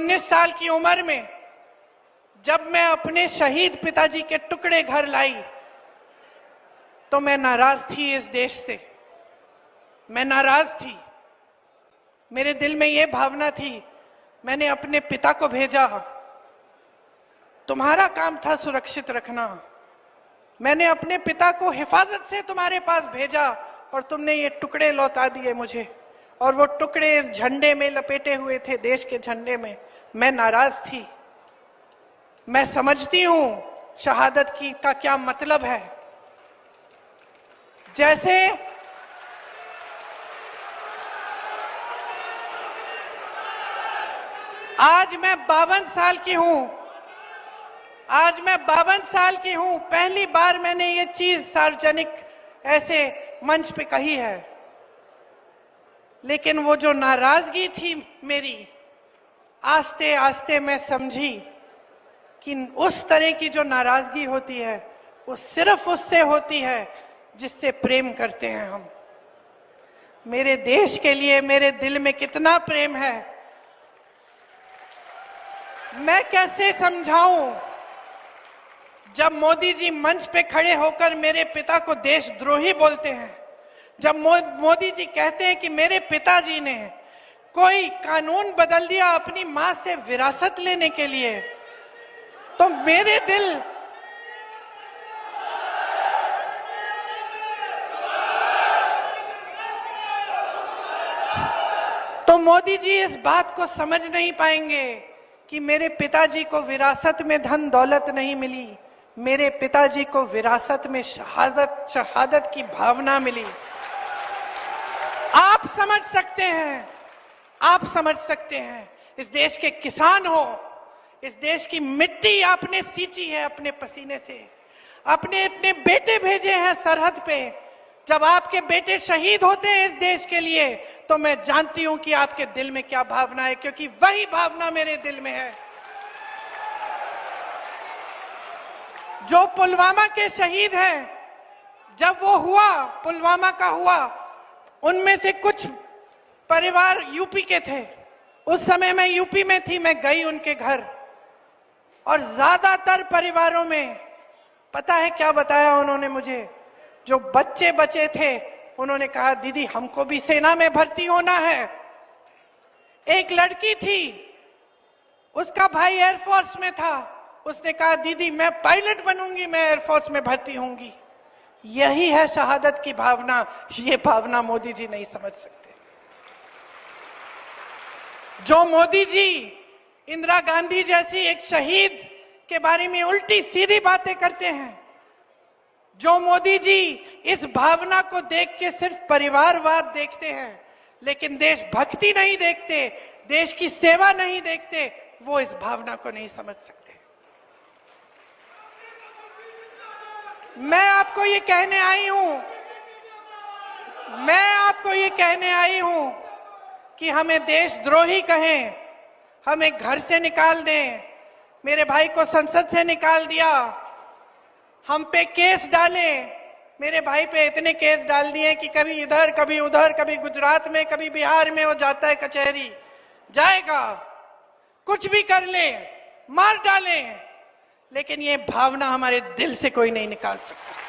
19 साल की उम्र में जब मैं अपने शहीद पिताजी के टुकड़े घर लाई तो मैं नाराज थी इस देश से। मैं नाराज थी। मेरे दिल में यह भावना थी, मैंने अपने पिता को भेजा, तुम्हारा काम था सुरक्षित रखना। मैंने अपने पिता को हिफाजत से तुम्हारे पास भेजा और तुमने ये टुकड़े लौटा दिए मुझे, और वो टुकड़े इस झंडे में लपेटे हुए थे, देश के झंडे में। मैं नाराज थी। मैं समझती हूं शहादत की का क्या मतलब है। जैसे आज मैं 52 साल की हूं, पहली बार मैंने ये चीज सार्वजनिक ऐसे मंच पे कही है। लेकिन वो जो नाराजगी थी मेरी, आस्ते आस्ते मैं समझी कि उस तरह की जो नाराजगी होती है वो सिर्फ उससे होती है जिससे प्रेम करते हैं हम। मेरे देश के लिए मेरे दिल में कितना प्रेम है, मैं कैसे समझाऊं। जब मोदी जी मंच पे खड़े होकर मेरे पिता को देशद्रोही बोलते हैं, जब मोदी जी कहते हैं कि मेरे पिताजी ने कोई कानून बदल दिया अपनी मां से विरासत लेने के लिए, तो मेरे दिल तो मोदी जी इस बात को समझ नहीं पाएंगे कि मेरे पिताजी को विरासत में धन दौलत नहीं मिली, मेरे पिताजी को विरासत में शहादत की भावना मिली। आप समझ सकते हैं, आप समझ सकते हैं। इस देश के किसान हो, इस देश की मिट्टी आपने सींची है अपने पसीने से, अपने अपने बेटे भेजे हैं सरहद पे। जब आपके बेटे शहीद होते हैं इस देश के लिए, तो मैं जानती हूं कि आपके दिल में क्या भावना है, क्योंकि वही भावना मेरे दिल में है। जो पुलवामा के शहीद हैं, जब वो हुआ, पुलवामा का हुआ, उनमें से कुछ परिवार यूपी के थे। उस समय मैं यूपी में थी, मैं गई उनके घर, और ज्यादातर परिवारों में पता है क्या बताया उन्होंने मुझे? जो बच्चे बचे थे उन्होंने कहा, दीदी हमको भी सेना में भर्ती होना है। एक लड़की थी, उसका भाई एयरफोर्स में था, उसने कहा दीदी मैं पायलट बनूंगी, मैं एयरफोर्स में भर्ती होंगी। यही है शहादत की भावना। ये भावना मोदी जी नहीं समझ सकते। जो मोदी जी इंदिरा गांधी जैसी एक शहीद के बारे में उल्टी सीधी बातें करते हैं, जो मोदी जी इस भावना को देख के सिर्फ परिवारवाद देखते हैं लेकिन देशभक्ति नहीं देखते, देश की सेवा नहीं देखते, वो इस भावना को नहीं समझ सकते। मैं आपको ये कहने आई हूं कि हमें देशद्रोही कहें, हमें घर से निकाल दें, मेरे भाई को संसद से निकाल दिया, हम पे केस डाले। मेरे भाई पे इतने केस डाल दिए कि कभी इधर कभी उधर, कभी गुजरात में कभी बिहार में वो जाता है कचहरी, जाएगा, कुछ भी कर ले, मार डालें, लेकिन ये भावना हमारे दिल से कोई नहीं निकाल सकता।